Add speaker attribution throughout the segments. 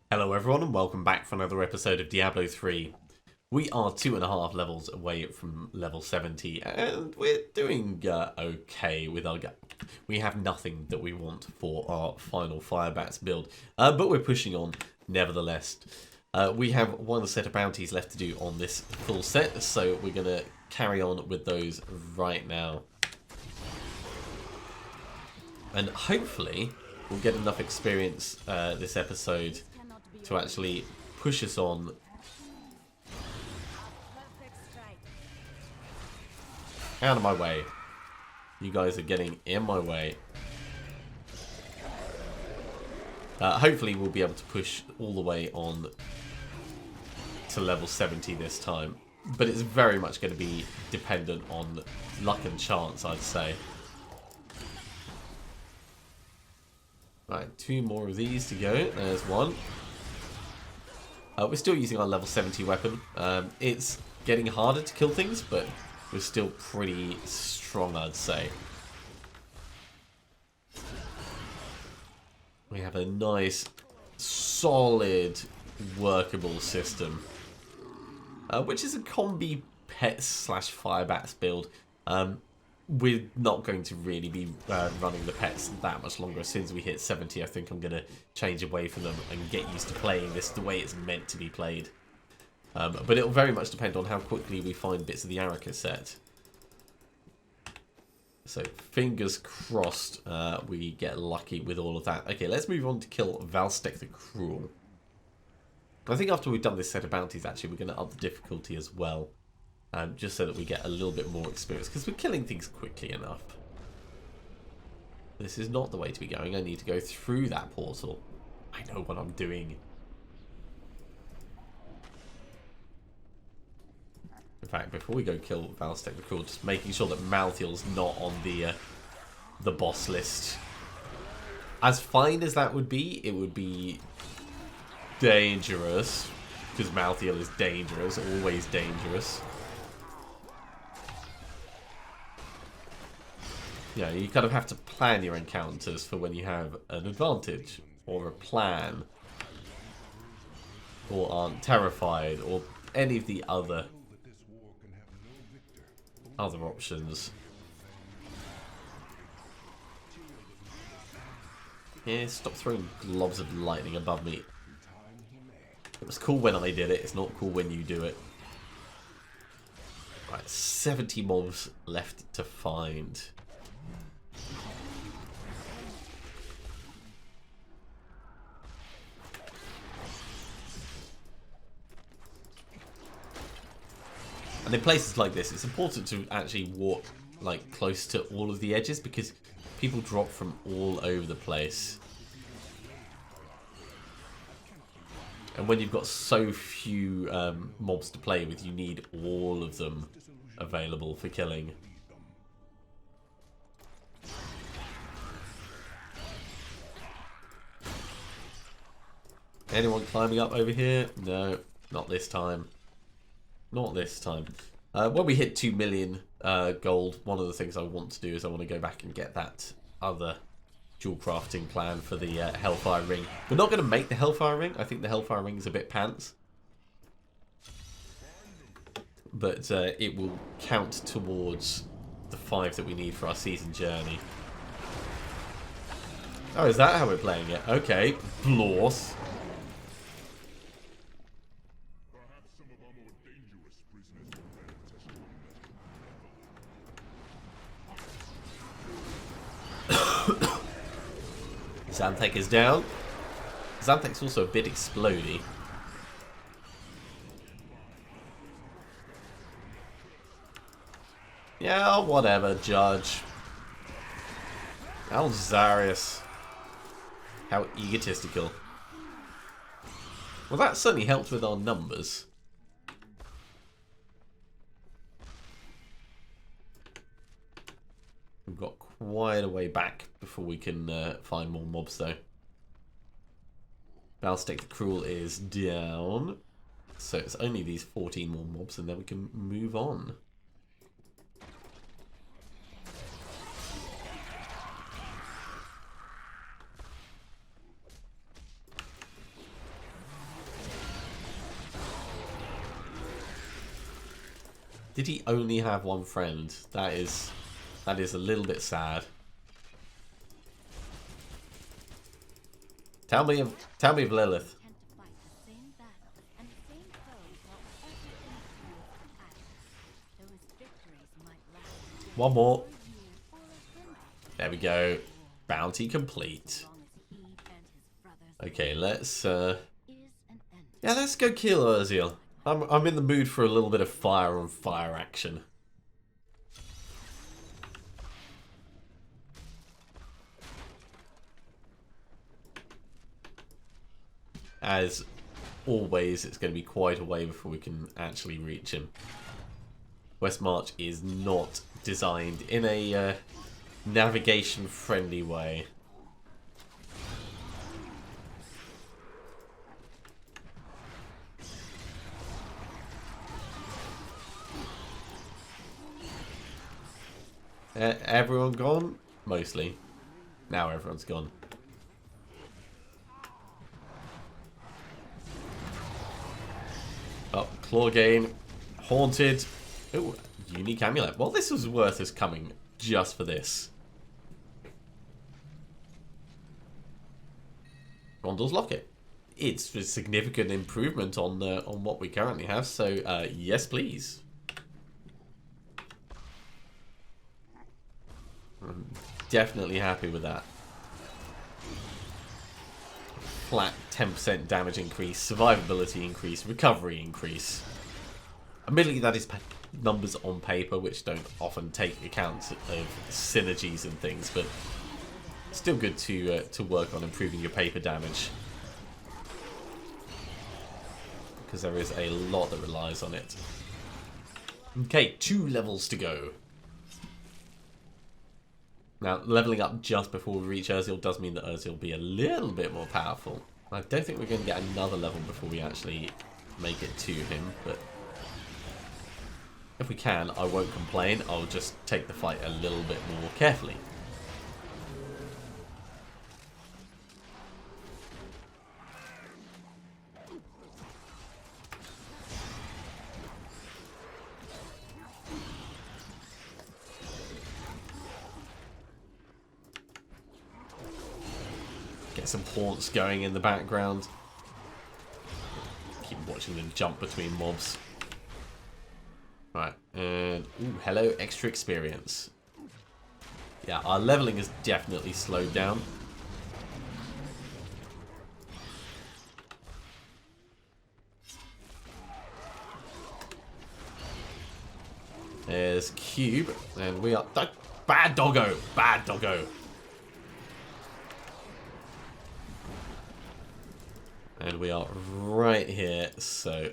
Speaker 1: Hello everyone and welcome back for another episode of Diablo 3. We are 2.5 levels away from level 70 and we're doing okay with our... We have nothing that we want for our final Firebats build, but we're pushing on nevertheless. We have one set of bounties left to do on this full set, so we're going to carry on with those right now. And hopefully we'll get enough experience this episode to actually push us on. Out of my way. You guys are getting in my way. Hopefully we'll be able to push all the way on to level 70 this time. But it's very much going to be dependent on luck and chance, I'd say. Right, 2 more of these to go. There's one. We're still using our level 70 weapon. It's getting harder to kill things, but we're still pretty strong, I'd say. We have a nice, solid, workable system. Which is a combi pets slash Firebats build. We're not going to really be running the pets that much longer. As soon as we hit 70, I think I'm going to change away from them and get used to playing this the way it's meant to be played. But it'll very much depend on how quickly we find bits of the Araka set. So fingers crossed we get lucky with all of that. Okay, let's move on to kill Valstek the Cruel. I think after we've done this set of bounties, actually, we're going to up the difficulty as well. Just so that we get a little bit more experience, because we're killing things quickly enough. This is not the way to be going. I need to go through that portal. I know what I'm doing. In fact, before we go kill Valstek the Cruel, just making sure that Malthiel's not on the boss list. As fine as that would be, it would be dangerous, because Malthiel is dangerous, always dangerous. Yeah, you kind of have to plan your encounters for when you have an advantage, or a plan, or aren't terrified, or any of the other options. Yeah, stop throwing globs of lightning above me. It was cool when I did it, it's not cool when you do it. Right, 70 mobs left to find. And in places like this, it's important to actually walk like close to all of the edges, because people drop from all over the place. And when you've got so few mobs to play with, you need all of them available for killing. Anyone climbing up over here? No, not this time. Not this time. When we hit 2 million gold, one of the things I want to do is I want to go back and get that other dual crafting plan for the Hellfire Ring. We're not going to make the Hellfire Ring. I think the Hellfire Ring is a bit pants. But it will count towards the 5 that we need for our season journey. Oh, is that how we're playing it? Okay, Blorth. Xanthek is down. Xanthek's also a bit explodey. Yeah, whatever, Judge. Alzarius. How egotistical. Well, that certainly helped with our numbers. We've got quite a way back before we can find more mobs, though. Valstek the Cruel is down. So it's only these 14 more mobs, and then we can move on. Did he only have one friend? That is a little bit sad. Tell me of Lilith. One more. There we go. Bounty complete. Okay, let's let's go kill Urziel. I'm in the mood for a little bit of fire on fire action. As always, it's going to be quite a way before we can actually reach him. West March is not designed in a navigation-friendly way. Everyone gone? Mostly. Now everyone's gone. Oh, Claw Gain. Haunted. Ooh, unique amulet. Well, this was worth us coming just for this. Rondell's Locket. It's a significant improvement on what we currently have, so yes please. I'm definitely happy with that. Flat 10% damage increase, survivability increase, recovery increase. Admittedly, that is numbers on paper, which don't often take account of synergies and things, but still good to work on improving your paper damage, because there is a lot that relies on it. Okay, 2 levels to go. Now, leveling up just before we reach Urziel does mean that Urziel will be a little bit more powerful. I don't think we're going to get another level before we actually make it to him, but if we can, I won't complain. I'll just take the fight a little bit more carefully. Get some haunts going in the background. Keep watching them jump between mobs. Right, and ooh, hello, extra experience. Yeah, our leveling has definitely slowed down. There's Cube, and we are... Bad doggo! Bad doggo! And we are right here, so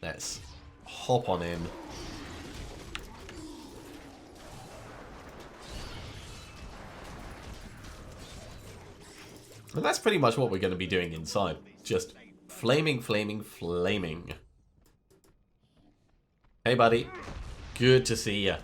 Speaker 1: let's hop on in. And that's pretty much what we're going to be doing inside. Just flaming, flaming, flaming. Hey, buddy. Good to see ya.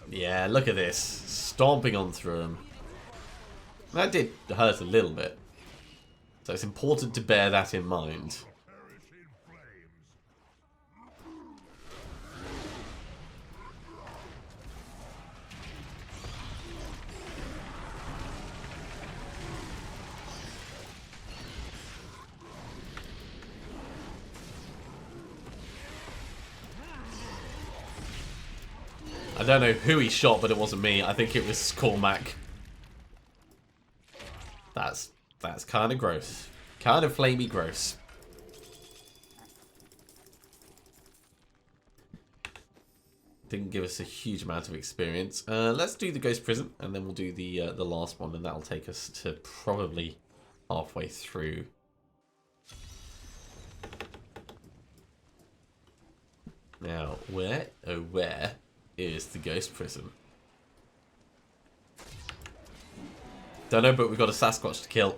Speaker 1: Yeah, look at this. Stomping on through him. That did hurt a little bit. So it's important to bear that in mind. I don't know who he shot, but it wasn't me. I think it was Cormac. That's kind of gross. Kind of flamey gross. Didn't give us a huge amount of experience. Let's do the Ghost Prison, and then we'll do the last one, and that'll take us to probably halfway through. Now, where is the Ghost Prison? Don't know, but we've got a Sasquatch to kill.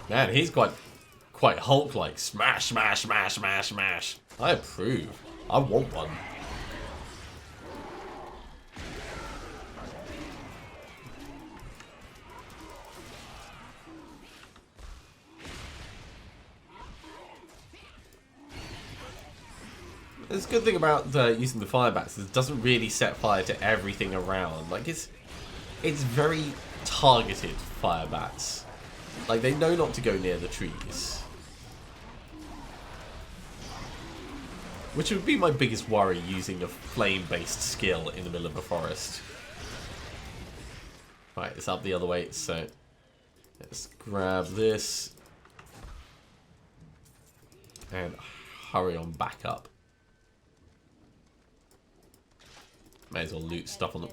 Speaker 1: Man, he's quite Hulk-like. Smash, smash, smash, smash, smash. I approve. I want one. The good thing about using the Firebats is it doesn't really set fire to everything around. Like, it's very targeted Firebats. Like, they know not to go near the trees. Which would be my biggest worry using a flame-based skill in the middle of a forest. Right, it's up the other way, so let's grab this. And hurry on back up. May as well loot stuff on them.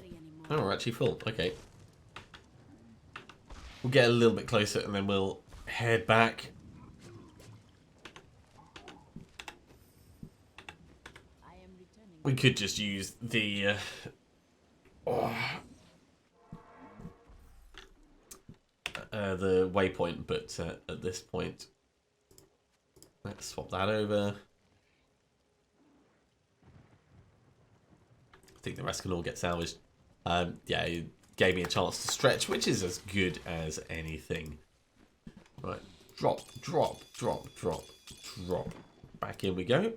Speaker 1: Oh, we're actually full. Okay. We'll get a little bit closer and then we'll head back. We could just use the the waypoint, but at this point, let's swap that over. I think the rest can all get salvaged. Yeah, it gave me a chance to stretch, which is as good as anything. Right, drop, drop, drop, drop, drop. Back in we go.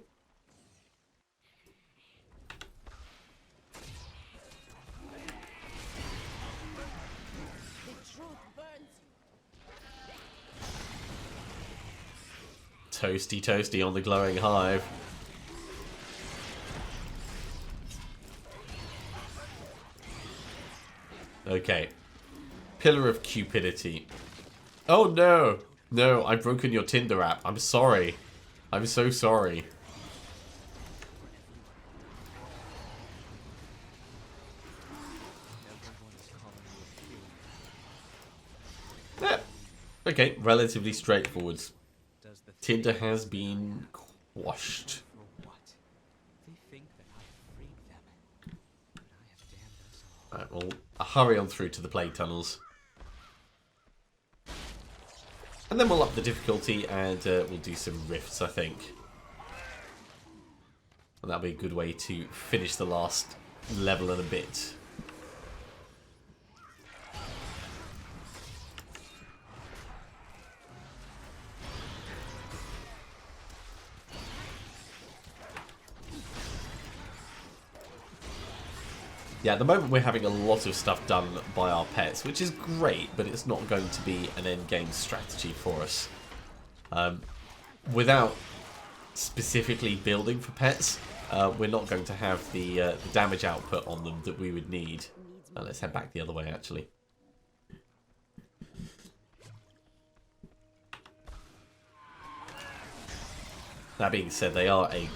Speaker 1: Toasty, toasty on the glowing hive. Okay. Pillar of Cupidity. Oh no! No, I've broken your Tinder app. I'm sorry. I'm so sorry. Yeah. Okay, relatively straightforward. Tinder has been quashed. Right, well, I'll hurry on through to the plague tunnels. And then we'll up the difficulty and we'll do some rifts, I think. And that'll be a good way to finish the last level in a bit. Yeah, at the moment we're having a lot of stuff done by our pets, which is great, but it's not going to be an end-game strategy for us. Without specifically building for pets, we're not going to have the damage output on them that we would need. Let's head back the other way, actually. That being said, they are a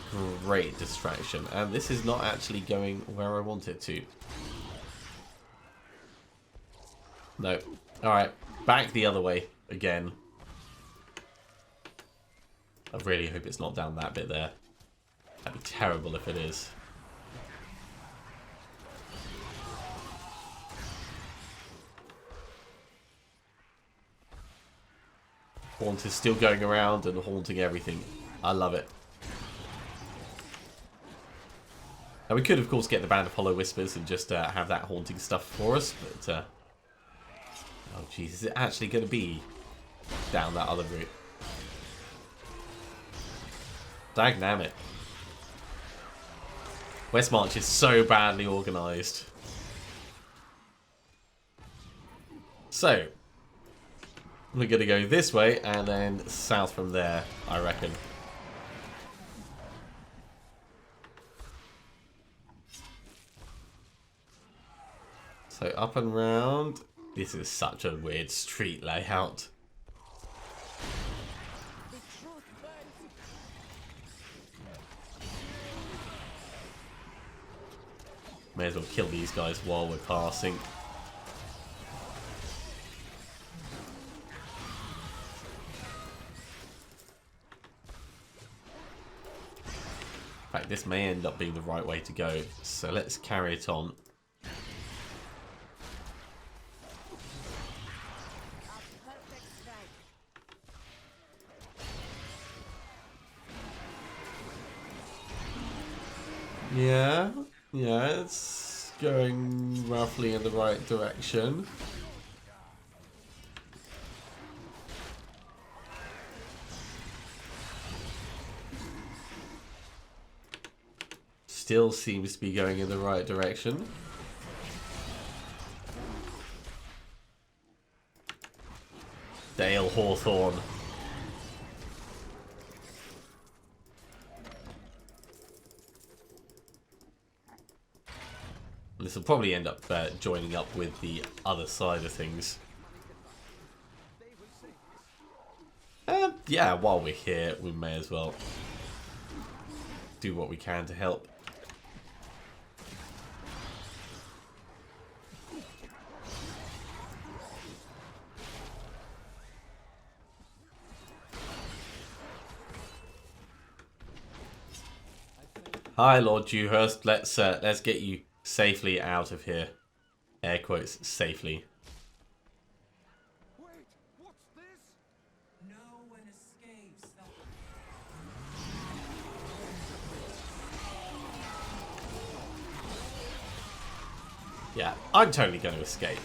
Speaker 1: great distraction, and this is not actually going where I want it to. No. Alright, back the other way again. I really hope it's not down that bit there. That'd be terrible if it is. Haunt is still going around and haunting everything. I love it. Now we could, of course, get the Band of Hollow Whispers and just have that haunting stuff for us, but oh jeez, is it actually going to be down that other route? Dagnammit. Westmarch is so badly organised. So, we're going to go this way and then south from there, I reckon. So up and round. This is such a weird street layout. May as well kill these guys while we're passing. In fact, this may end up being the right way to go. So let's carry it on. Yeah, yeah, it's going roughly in the right direction. Still seems to be going in the right direction. Dale Hawthorne. This will probably end up joining up with the other side of things. Yeah, while we're here, we may as well do what we can to help. Hi, Lord Dewhurst. Let's get you safely out of here. Air quotes, safely.
Speaker 2: Wait, what's this?
Speaker 3: No one escapes the...
Speaker 1: Yeah, I'm totally going to escape.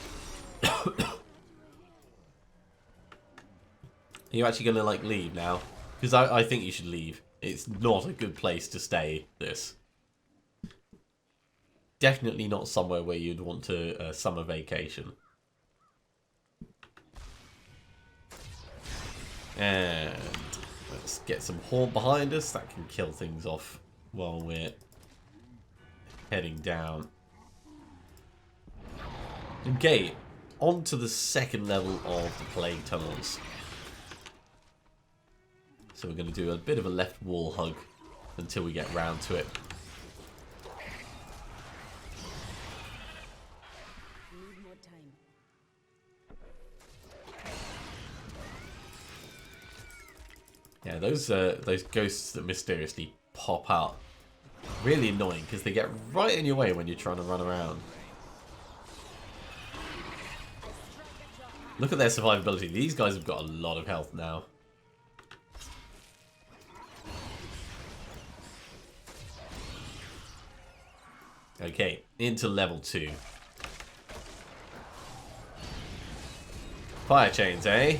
Speaker 1: Are you actually going to, like, leave now? Because I think you should leave. It's not a good place to stay, this. Definitely not somewhere where you'd want to summer vacation. And let's get some horn behind us. That can kill things off while we're heading down. Okay, on to the second level of the plague tunnels. So we're going to do a bit of a left wall hug until we get round to it.
Speaker 4: Need more time.
Speaker 1: Yeah, those ghosts that mysteriously pop out, really annoying because they get right in your way when you're trying to run around. Look at their survivability. These guys have got a lot of health now. Okay, into level 2. Fire chains, eh?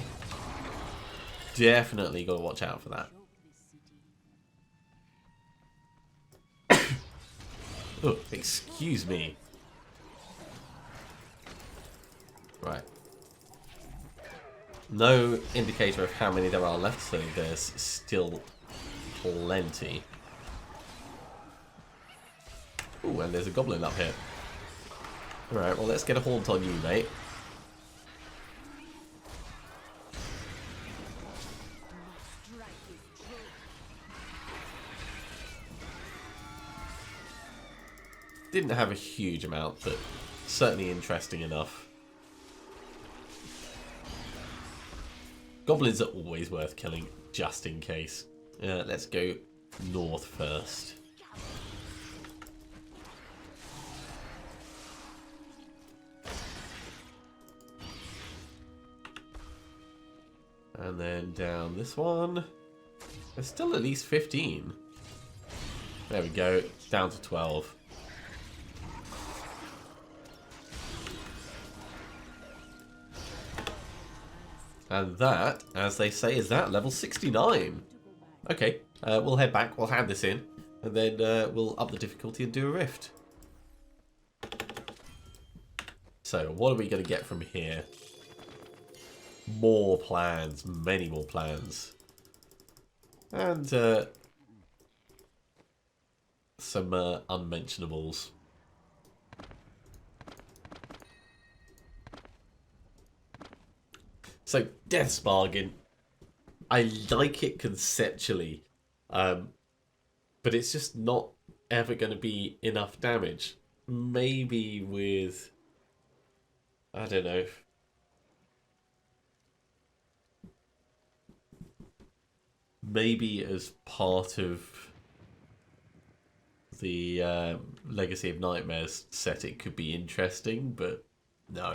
Speaker 1: Definitely got to watch out for that. Oh, excuse me. Right. No indicator of how many there are left, so there's still plenty. Ooh, and there's a goblin up here. Alright, well, let's get a haunt on you, mate. Didn't have a huge amount, but certainly interesting enough. Goblins are always worth killing, just in case. Let's go north first. And then down this one. There's still at least 15. There we go, down to 12. And that, as they say, is that level 69. Okay, we'll head back, we'll hand this in, and then we'll up the difficulty and do a rift. So, what are we going to get from here? More plans, many more plans. And some unmentionables. So, Death's Bargain, I like it conceptually, but it's just not ever going to be enough damage. Maybe with, I don't know, maybe as part of the Legacy of Nightmares set it could be interesting, but no.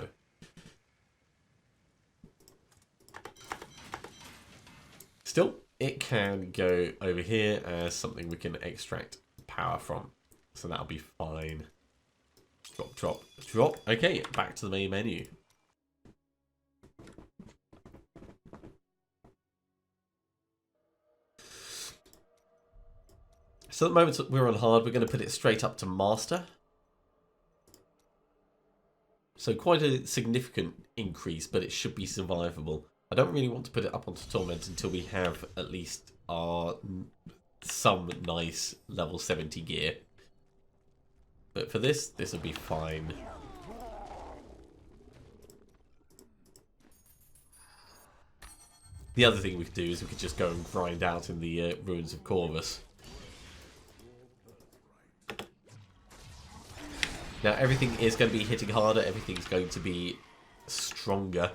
Speaker 1: Still, it can go over here as something we can extract power from. So that'll be fine. Drop, drop, drop. Okay, back to the main menu. So at the moment we're on hard, we're going to put it straight up to master. So quite a significant increase, but it should be survivable. I don't really want to put it up onto torment until we have at least our some nice level 70 gear. But for this will be fine. The other thing we could do is we could just go and grind out in the ruins of Corvus. Now everything is going to be hitting harder, everything's going to be stronger.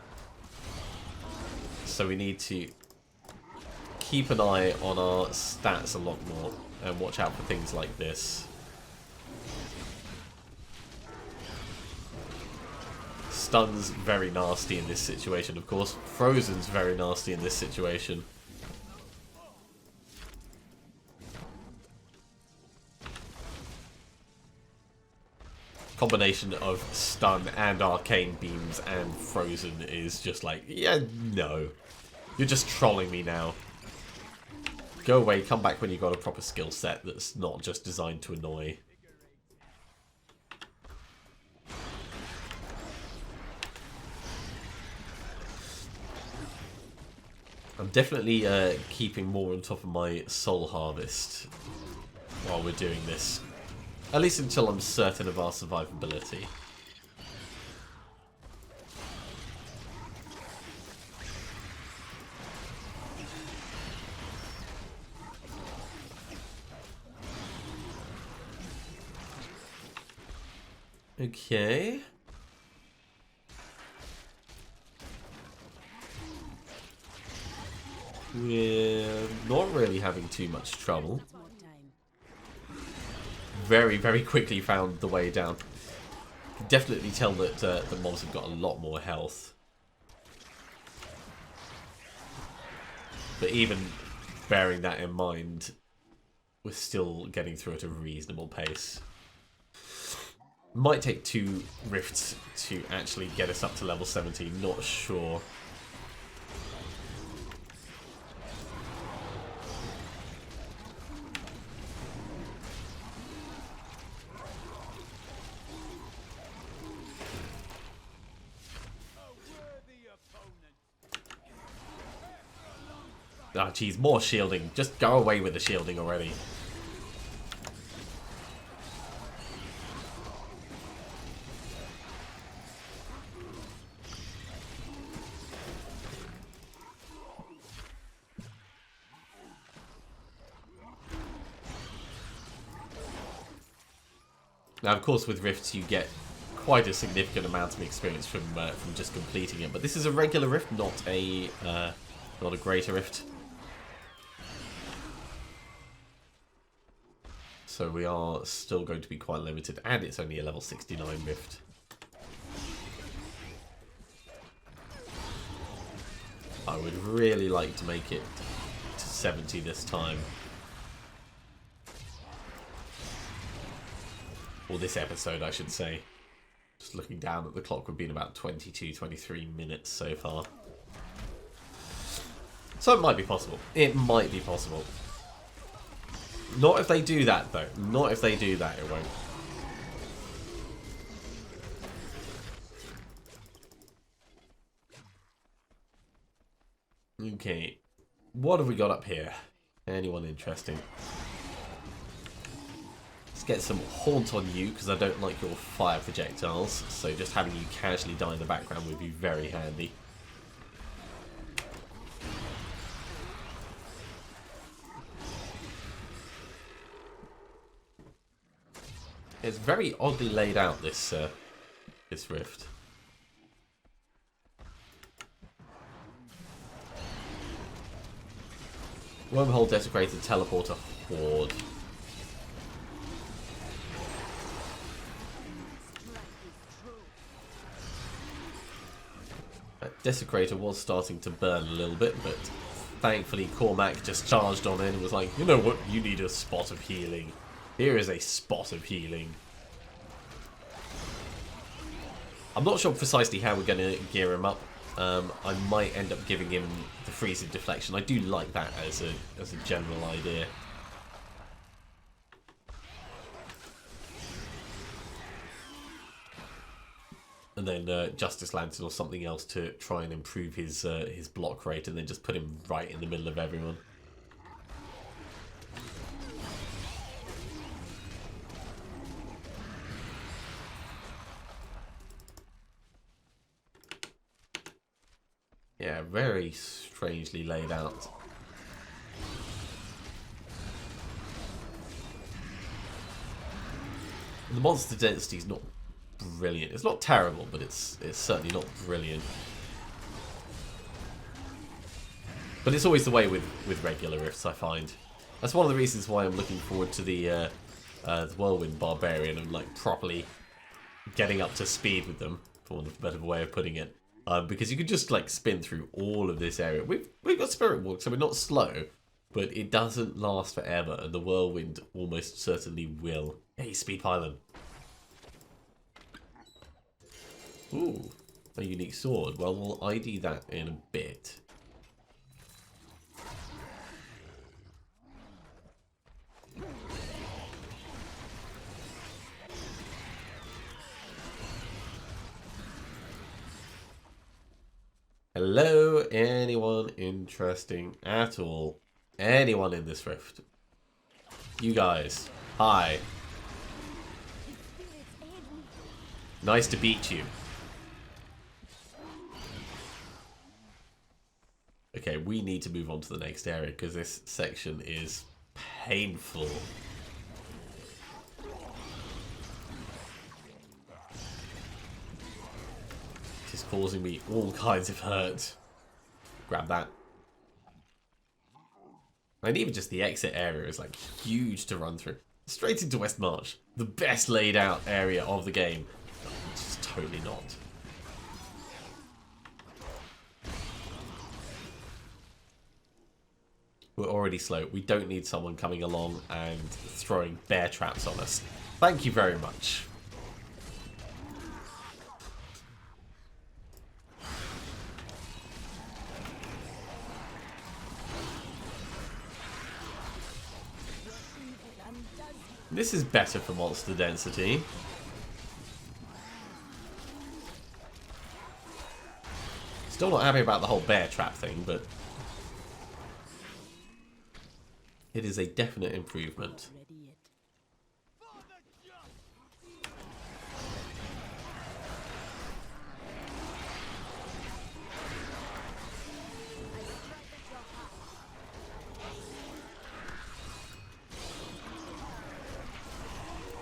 Speaker 1: So we need to keep an eye on our stats a lot more and watch out for things like this. Stun's very nasty in this situation, of course. Frozen's very nasty in this situation. Combination of stun and arcane beams and frozen is just like, yeah, no. You're just trolling me now. Go away, come back when you've got a proper skill set that's not just designed to annoy. I'm definitely keeping more on top of my soul harvest while we're doing this. At least until I'm certain of our survivability. Okay. We're not really having too much trouble.
Speaker 4: More time.
Speaker 1: Very, very quickly found the way down. Can definitely tell that the mobs have got a lot more health. But even bearing that in mind, we're still getting through at a reasonable pace. Might take 2 rifts to actually get us up to level 17, not sure. Ah, geez, more shielding. Just go away with the shielding already. Now, of course, with rifts you get quite a significant amount of experience from just completing it. But this is a regular rift, not a greater rift. So we are still going to be quite limited, and it's only a level 69 rift. I would really like to make it to 70 this time. Or this episode, I should say. Just looking down at the clock, we've been about 22, 23 minutes so far. So it might be possible. It might be possible. Not if they do that, though. Not if they do that, it won't. Okay. What have we got up here? Anyone interesting? Let's get some haunt on you, because I don't like your fire projectiles. So just having you casually die in the background would be very handy. It's very oddly laid out, this this rift. Wormhole, Desecrator, Teleporter, Horde. That Desecrator was starting to burn a little bit, but thankfully Cormac just charged on in and was like, you know what, you need a spot of healing. Here is a spot of healing. I'm not sure precisely how we're going to gear him up. I might end up giving him the freezing deflection. I do like that as a general idea. And then Justice Lantern or something else to try and improve his block rate, and then just put him right in the middle of everyone. Yeah, very strangely laid out. The monster density is not brilliant. It's not terrible, but it's certainly not brilliant. But it's always the way with regular rifts, I find. That's one of the reasons why I'm looking forward to the Whirlwind Barbarian and like properly getting up to speed with them, for want of a better way of putting it. Because you can just like spin through all of this area. We've got Spirit Walk, so we're not slow, but it doesn't last forever, and the Whirlwind almost certainly will. Hey, Speed Pylon. Ooh, a unique sword. Well, we'll ID that in a bit. Hello, anyone interesting at all? Anyone in this rift? You guys, hi. Nice to beat you. Okay, we need to move on to the next area because this section is painful. It's causing me all kinds of hurt. Grab that. And even just the exit area is like huge to run through. Straight into West March, the best laid out area of the game. Which is totally not. We're already slow. We don't need someone coming along and throwing bear traps on us. Thank you very much. This is better for monster density. Still not happy about the whole bear trap thing, but it is a definite improvement.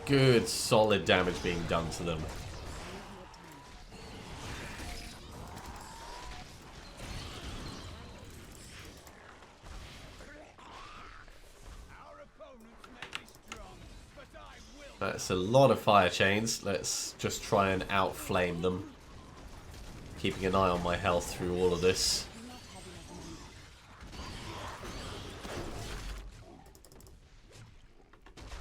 Speaker 1: Good, solid damage being done to them. That's a lot of fire chains. Let's just try and outflame them. Keeping an eye on my health through all of this.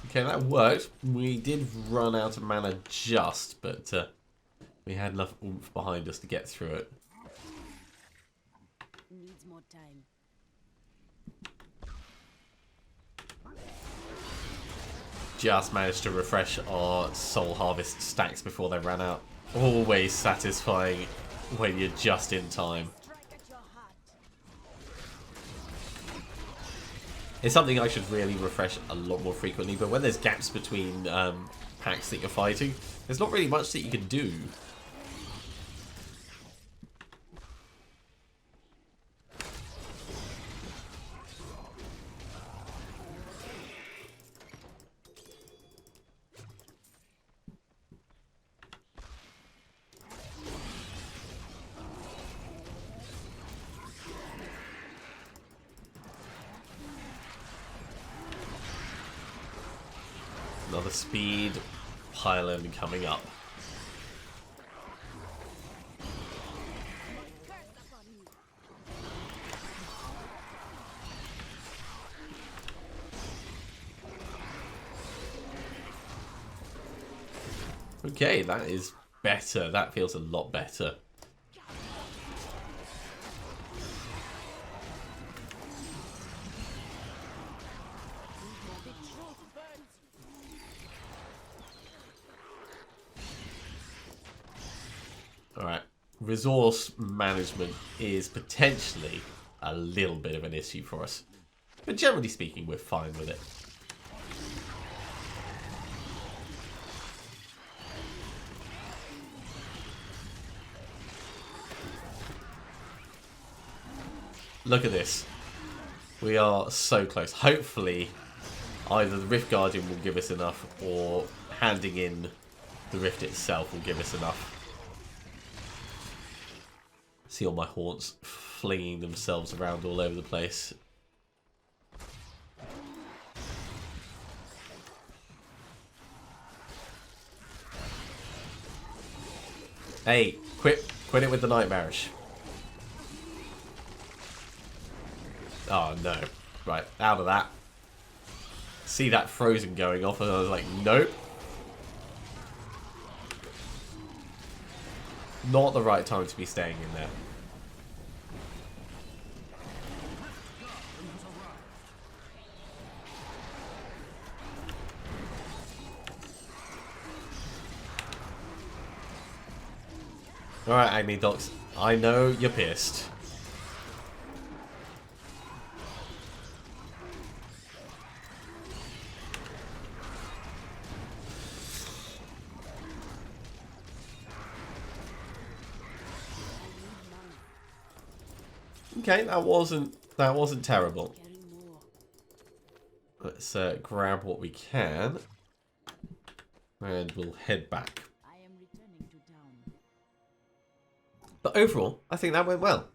Speaker 1: Okay, that worked. We did run out of mana just, but we had enough oomph behind us to get through it.
Speaker 4: Needs more time.
Speaker 1: Just managed to refresh our soul harvest stacks before they ran out. Always satisfying when you're just in time. It's something I should really refresh a lot more frequently, but when there's gaps between packs that you're fighting, there's not really much that you can do. Another speed pylon coming up. Okay, that is better. That feels a lot better. Alright. Resource management is potentially a little bit of an issue for us. But generally speaking, we're fine with it. Look at this. We are so close. Hopefully, either the Rift Guardian will give us enough, or handing in the Rift itself will give us enough. See all my haunts flinging themselves around all over the place. Hey, quit it with the nightmarish. Oh no. Right, out of that. See that frozen going off and I was like, nope. Not the right time to be staying in there. Alright, Agni Docs. I know you're pissed. Okay, that wasn't terrible. Let's grab what we can, and we'll head back. But overall, I think that went well.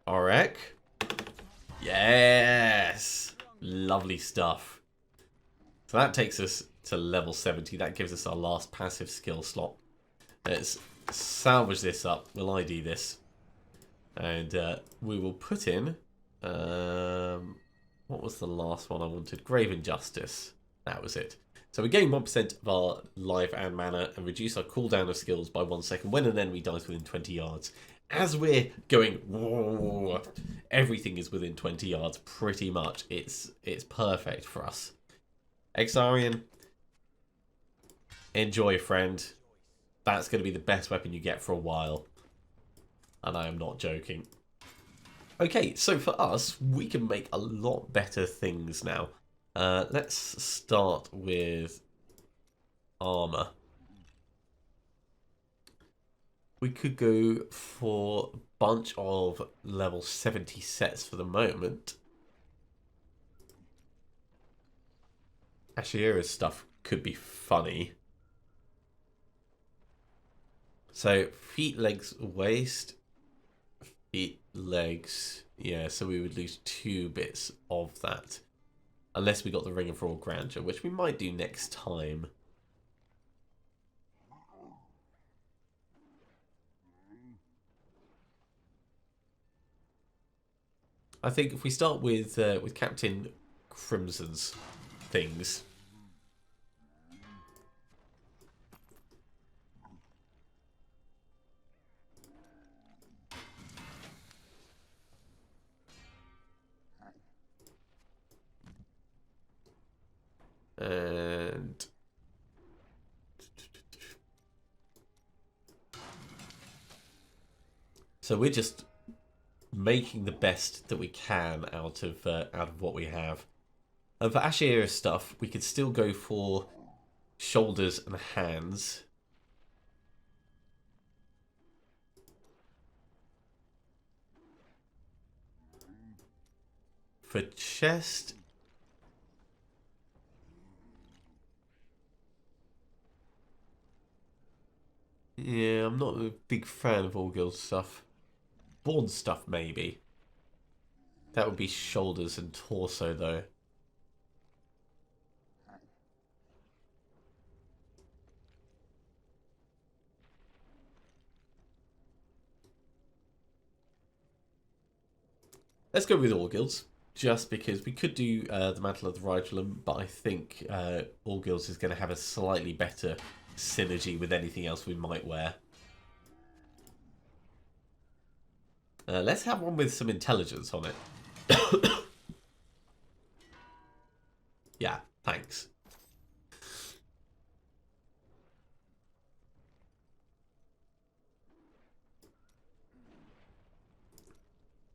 Speaker 1: Aurek. Yes! Lovely stuff. So that takes us to level 70. That gives us our last passive skill slot. Let's salvage this up. We'll ID this. And we will put in... what was the last one I wanted? Grave Injustice. That was it. So we gain 1% of our life and mana and reduce our cooldown of skills by 1 second when an enemy dies within 20 yards. As we're going, whoa, everything is within 20 yards pretty much. It's perfect for us. Exarian, enjoy, friend. That's going to be the best weapon you get for a while. And I am not joking. Okay, so for us, we can make a lot better things now. Let's start with armor. We could go for a bunch of level 70 sets for the moment. Ashira's stuff could be funny. So feet, legs, waist. Feet, legs. Yeah, so we would lose 2 bits of that. Unless we got the Ring of Raw Grandeur, which we might do next time. I think if we start with Captain Crimson's things. And so we're just making the best that we can out of what we have. And for Ashira's stuff, we could still go for shoulders and hands. For chest, yeah, I'm not a big fan of all guild stuff. Born stuff, maybe. That would be shoulders and torso, though. Let's go with all guilds. just because we could do the Mantle of the Rigulum, but I think All Guilds is going to have a slightly better synergy with anything else we might wear. Let's have one with some intelligence on it. Yeah, thanks.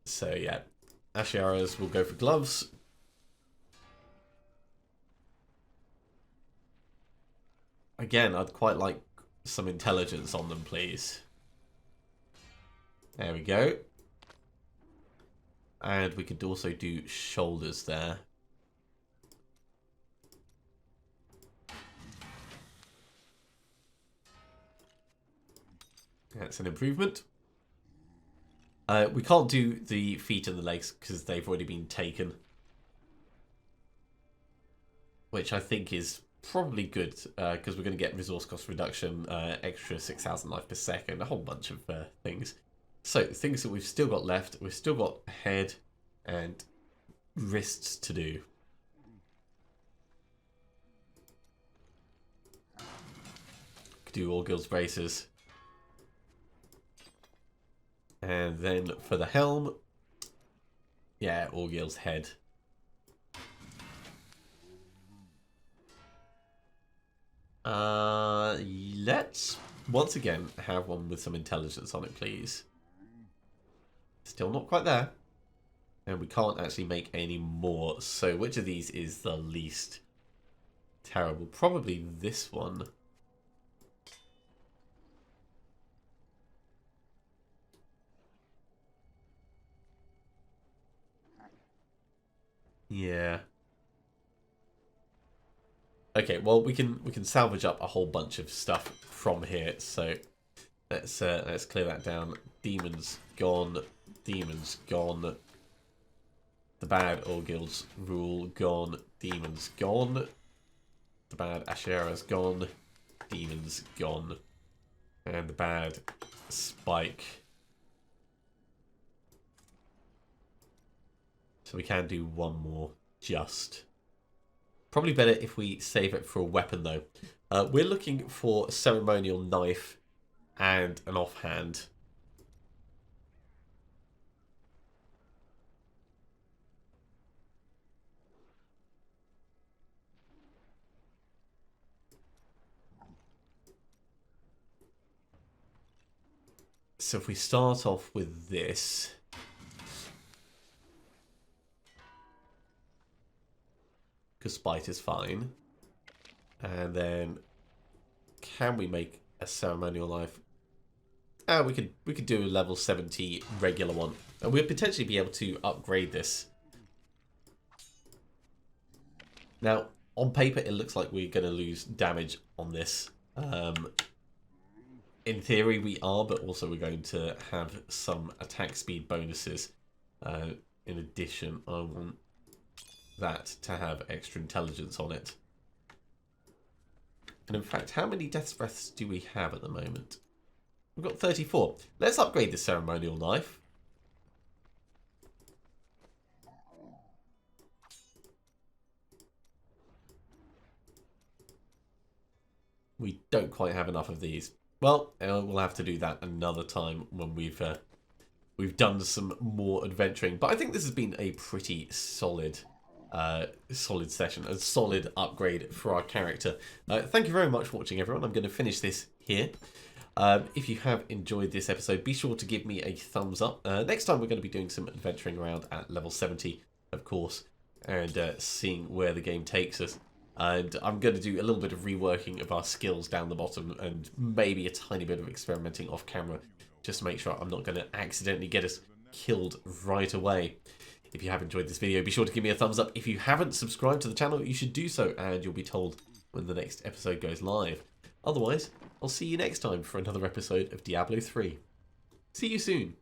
Speaker 1: So yeah, Ashiara's will go for gloves. Again, I'd quite like some intelligence on them, please. There we go. And we could also do shoulders there. That's an improvement. We can't do the feet and the legs because they've already been taken. Which I think is probably good because we're going to get resource cost reduction, extra 6,000 life per second, a whole bunch of things. So, things that we've still got left. We've still got head and wrists to do. Could do all guilds braces. And then for the helm, yeah, all guilds head. Let's once again have one with some intelligence on it, please. Still not quite there. And we can't actually make any more. So which of these is the least terrible? Probably this one. Yeah. Okay, well we can salvage up a whole bunch of stuff from here. So let's clear that down. Demons gone. Demons gone. The bad All Guilds rule gone. Demons gone. The bad Ashera's gone. Demons gone. And the bad Spike. So we can do one more just. Probably better if we save it for a weapon though. We're looking for a ceremonial knife and an offhand. So if we start off with this, because Spite is fine, and then can we make a ceremonial knife? We could do a level 70 regular one, and we'd potentially be able to upgrade this. Now, on paper, it looks like we're going to lose damage on this. In theory, we are, but also we're going to have some attack speed bonuses. In addition, I want that to have extra intelligence on it. And in fact, how many Death's Breaths do we have at the moment? We've got 34. Let's upgrade the ceremonial knife. We don't quite have enough of these. Well, we'll have to do that another time when we've done some more adventuring. But I think this has been a pretty solid session, a solid upgrade for our character. Thank you very much for watching, everyone. I'm going to finish this here. If you have enjoyed this episode, be sure to give me a thumbs up. Next time we're going to be doing some adventuring around at level 70, of course, and seeing where the game takes us. And I'm going to do a little bit of reworking of our skills down the bottom and maybe a tiny bit of experimenting off camera just to make sure I'm not going to accidentally get us killed right away. If you have enjoyed this video, be sure to give me a thumbs up. If you haven't subscribed to the channel, you should do so, and you'll be told when the next episode goes live. Otherwise, I'll see you next time for another episode of Diablo 3. See you soon.